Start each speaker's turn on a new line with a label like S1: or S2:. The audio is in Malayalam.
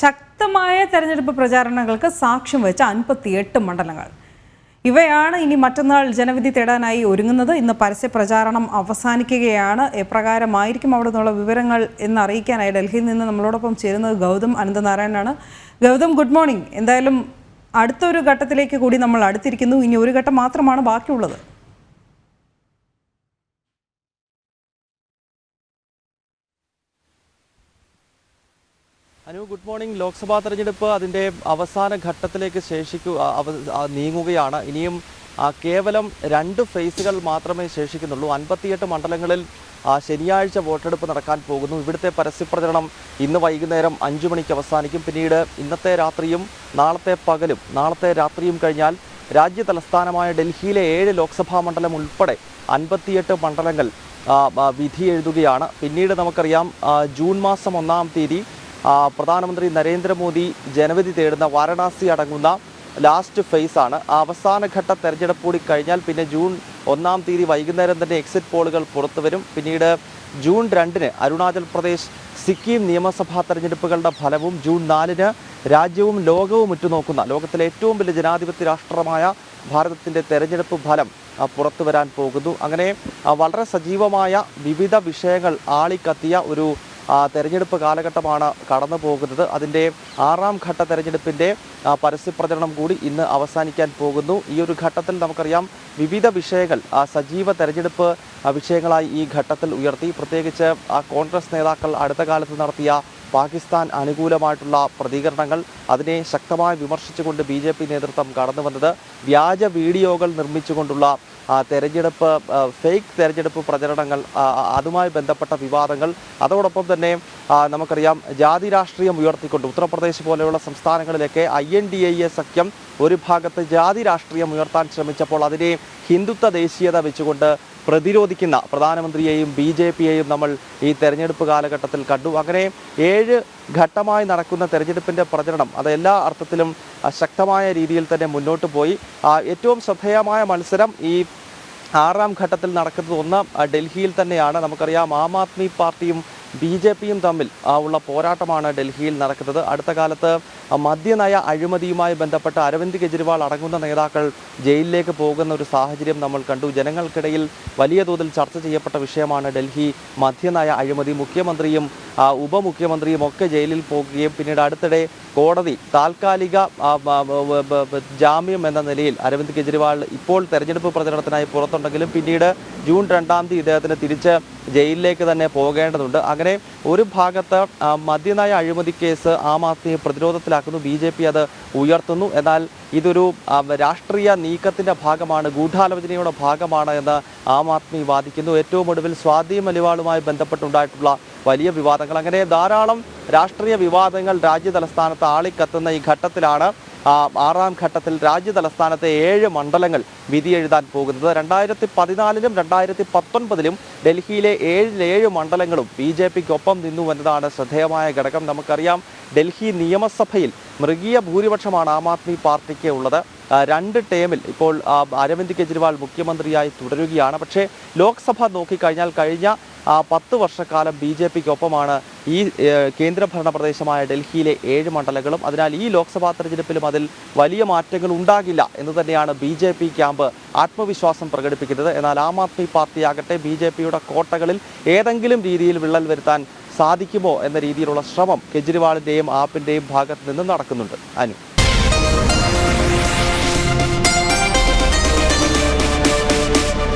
S1: ശക്തമായ തെരഞ്ഞെടുപ്പ് പ്രചാരണങ്ങൾക്ക് സാക്ഷ്യം വെച്ച 58 മണ്ഡലങ്ങൾ. ഇവയാണ് ഇനി മറ്റന്നാൾ ജനവിധി തേടാനായി ഒരുങ്ങുന്നത്. ഇന്ന് പരസ്യ പ്രചാരണം അവസാനിക്കുകയാണ്. എപ്രകാരമായിരിക്കും അവിടെ നിന്നുള്ള വിവരങ്ങൾ എന്ന് അറിയിക്കാനായി ഡൽഹിയിൽ നിന്ന് നമ്മളോടൊപ്പം ചേരുന്നത് ഗൗതം അനന്തനാരായണനാണ്. Gautam, good morning. എന്തായാലും അടുത്തൊരു ഘട്ടത്തിലേക്ക് കൂടി നമ്മൾ അടുത്തിരിക്കുന്നു. ഇനി ഒരു ഘട്ടം മാത്രമാണ് ബാക്കിയുള്ളത്.
S2: Good morning. ലോക്സഭാ തെരഞ്ഞെടുപ്പ് അതിൻ്റെ അവസാന ഘട്ടത്തിലേക്ക് നീങ്ങുകയാണ്. ഇനിയും കേവലം 2 ഫേസുകൾ മാത്രമേ ശേഷിക്കുന്നുള്ളൂ. 58 മണ്ഡലങ്ങളിൽ ശനിയാഴ്ച വോട്ടെടുപ്പ് നടക്കാൻ പോകുന്നു. ഇവിടുത്തെ പരസ്യപ്രചരണം ഇന്ന് വൈകുന്നേരം 5 മണിക്ക് അവസാനിക്കും. പിന്നീട് ഇന്നത്തെ രാത്രിയും നാളത്തെ പകലും നാളത്തെ രാത്രിയും കഴിഞ്ഞാൽ രാജ്യ തലസ്ഥാനമായ ഡൽഹിയിലെ 7 ലോക്സഭാ മണ്ഡലം ഉൾപ്പെടെ 58 മണ്ഡലങ്ങൾ വിധി എഴുതുകയാണ്. പിന്നീട് നമുക്കറിയാം ജൂൺ മാസം 1-ാം തീയതി പ്രധാനമന്ത്രി നരേന്ദ്രമോദി ജനവിധി തേടുന്ന വാരണാസി അടങ്ങുന്ന ലാസ്റ്റ് ഫേസാണ്. അവസാനഘട്ട തെരഞ്ഞെടുപ്പ് കൂടി കഴിഞ്ഞാൽ പിന്നെ ജൂൺ 1-ാം തീയതി വൈകുന്നേരം തന്നെ എക്സിറ്റ് പോളുകൾ പുറത്തു വരും. പിന്നീട് ജൂൺ 2-ന് അരുണാചൽ പ്രദേശ് സിക്കിം നിയമസഭാ തെരഞ്ഞെടുപ്പുകളുടെ ഫലവും ജൂൺ 4-ന് രാജ്യവും ലോകവും ഉറ്റുനോക്കുന്ന ലോകത്തിലെ ഏറ്റവും വലിയ ജനാധിപത്യ രാഷ്ട്രമായ ഭാരതത്തിൻ്റെ തെരഞ്ഞെടുപ്പ് ഫലം പുറത്തു വരാൻ പോകുന്നു. അങ്ങനെ വളരെ സജീവമായ വിവിധ വിഷയങ്ങൾ ആളിക്കത്തിയ ഒരു തെരഞ്ഞെടുപ്പ് കാലഘട്ടമാണ് കടന്നു പോകുന്നത്. അതിൻ്റെ 6-ാം ഘട്ട തെരഞ്ഞെടുപ്പിൻ്റെ പരസ്യപ്രചരണം കൂടി ഇന്ന് അവസാനിക്കാൻ പോകുന്നു. ഈ ഒരു ഘട്ടത്തിൽ നമുക്കറിയാം വിവിധ വിഷയങ്ങൾ സജീവ തെരഞ്ഞെടുപ്പ് വിഷയങ്ങളായി ഈ ഘട്ടത്തിൽ ഉയർത്തി. പ്രത്യേകിച്ച് കോൺഗ്രസ് നേതാക്കൾ അടുത്ത കാലത്ത് നടത്തിയ പാകിസ്ഥാൻ അനുകൂലമായിട്ടുള്ള പ്രതികരണങ്ങൾ, അതിനെ ശക്തമായി വിമർശിച്ചുകൊണ്ട് BJP നേതൃത്വം കടന്നു വന്നത്, വ്യാജ വീഡിയോകൾ നിർമ്മിച്ചുകൊണ്ടുള്ള തെരഞ്ഞെടുപ്പ് ഫേക്ക് തെരഞ്ഞെടുപ്പ് പ്രചരണങ്ങൾ, അതുമായി ബന്ധപ്പെട്ട വിവാദങ്ങൾ, അതോടൊപ്പം തന്നെ നമുക്കറിയാം ജാതി രാഷ്ട്രീയം ഉയർത്തിക്കൊണ്ട് ഉത്തർപ്രദേശ് പോലെയുള്ള സംസ്ഥാനങ്ങളിലേക്ക് INDA സഖ്യം ഒരു ഭാഗത്ത് ജാതി രാഷ്ട്രീയം ഉയർത്താൻ ശ്രമിച്ചപ്പോൾ അതിനെ ഹിന്ദുത്വ ദേശീയത വെച്ചുകൊണ്ട് പ്രതിരോധിക്കുന്ന പ്രധാനമന്ത്രിയെയും BJPയെയും നമ്മൾ ഈ തെരഞ്ഞെടുപ്പ് കാലഘട്ടത്തിൽ കണ്ടു. അങ്ങനെ 7 ഘട്ടമായി നടക്കുന്ന തെരഞ്ഞെടുപ്പിൻ്റെ പ്രചരണം അത് എല്ലാ അർത്ഥത്തിലും ശക്തമായ രീതിയിൽ തന്നെ മുന്നോട്ട് പോയി. ഏറ്റവും ശ്രദ്ധേയമായ മത്സരം ഈ 6-ാം ഘട്ടത്തിൽ നടക്കുന്നത് ഒന്ന് ഡൽഹിയിൽ തന്നെയാണ്. നമുക്കറിയാം ആം ആദ്മി പാർട്ടിയും BJPയും തമ്മിൽ ഉള്ള പോരാട്ടമാണ് ഡൽഹിയിൽ നടക്കുന്നത്. അടുത്ത കാലത്ത് മദ്യനയ അഴിമതിയുമായി ബന്ധപ്പെട്ട് അരവിന്ദ് കെജ്രിവാൾ അടങ്ങുന്ന നേതാക്കൾ ജയിലിലേക്ക് പോകുന്ന ഒരു സാഹചര്യം നമ്മൾ കണ്ടു. ജനങ്ങൾക്കിടയിൽ വലിയ തോതിൽ ചർച്ച ചെയ്യപ്പെട്ട വിഷയമാണ് ഡൽഹി മദ്യനയ അഴിമതി. മുഖ്യമന്ത്രിയും ഉപമുഖ്യമന്ത്രിയും ഒക്കെ ജയിലിൽ പോകുകയും പിന്നീട് അടുത്തിടെ കോടതി താൽക്കാലിക ജാമ്യം എന്ന നിലയിൽ അരവിന്ദ് കെജ്രിവാൾ ഇപ്പോൾ തെരഞ്ഞെടുപ്പ് പ്രചരണത്തിനായി പുറത്തുണ്ടെങ്കിലും പിന്നീട് ജൂൺ 2-ാം തീയതി ഇദ്ദേഹത്തിന് തിരിച്ച് ജയിലിലേക്ക് തന്നെ പോകേണ്ടതുണ്ട്. അങ്ങനെ ഒരു ഭാഗത്ത് മദ്യനയ അഴിമതി കേസ് ആം ആദ്മിയെ പ്രതിരോധത്തിലാക്കുന്നു, BJP അത് ഉയർത്തുന്നു. എന്നാൽ ഇതൊരു രാഷ്ട്രീയ നീക്കത്തിൻ്റെ ഭാഗമാണ്, ഗൂഢാലോചനയുടെ ഭാഗമാണ് എന്ന് ആം ആദ്മി വാദിക്കുന്നു. ഏറ്റവും ഒടുവിൽ സ്വാതി മലിവാളുമായി ബന്ധപ്പെട്ടുണ്ടായിട്ടുള്ള വലിയ വിവാദങ്ങൾ, അങ്ങനെ ധാരാളം രാഷ്ട്രീയ വിവാദങ്ങൾ രാജ്യ തലസ്ഥാനത്ത് ആളിക്കത്തുന്ന ഈ ഘട്ടത്തിലാണ് 6-ാം ഘട്ടത്തിൽ രാജ്യ തലസ്ഥാനത്തെ 7 മണ്ഡലങ്ങൾ വിധി എഴുതാൻ പോകുന്നത്. 2014-ലും 2019-ലും ഡൽഹിയിലെ 7 മണ്ഡലങ്ങളും BJPക്കൊപ്പം നിന്നു എന്നതാണ് ശ്രദ്ധേയമായ ഘടകം. നമുക്കറിയാം ഡൽഹി നിയമസഭയിൽ മൃഗീയ ഭൂരിപക്ഷമാണ് ആം ആദ്മി പാർട്ടിക്ക് ഉള്ളത്. 2 ടേമിൽ ഇപ്പോൾ അരവിന്ദ് കെജ്രിവാൾ മുഖ്യമന്ത്രിയായി തുടരുകയാണ്. പക്ഷേ ലോക്സഭ നോക്കിക്കഴിഞ്ഞാൽ കഴിഞ്ഞ 10 വർഷക്കാലം BJPക്കൊപ്പമാണ് ഈ കേന്ദ്രഭരണ പ്രദേശമായ ഡൽഹിയിലെ 7 മണ്ഡലങ്ങളും. അതിനാൽ ഈ ലോക്സഭാ തെരഞ്ഞെടുപ്പിലും അതിൽ വലിയ മാറ്റങ്ങൾ ഉണ്ടാകില്ല എന്ന് തന്നെയാണ് BJP ക്യാമ്പ് ആത്മവിശ്വാസം പ്രകടിപ്പിക്കുന്നത്. എന്നാൽ ആം ആദ്മി പാർട്ടിയാകട്ടെ BJPയുടെ കോട്ടകളിൽ ഏതെങ്കിലും രീതിയിൽ വിള്ളൽ വരുത്താൻ സാധിക്കുമോ എന്ന രീതിയിലുള്ള ശ്രമം കെജ്രിവാളിൻ്റെയും ആപ്പിൻ്റെയും ഭാഗത്ത് നിന്ന് നടക്കുന്നുണ്ട്. അനു.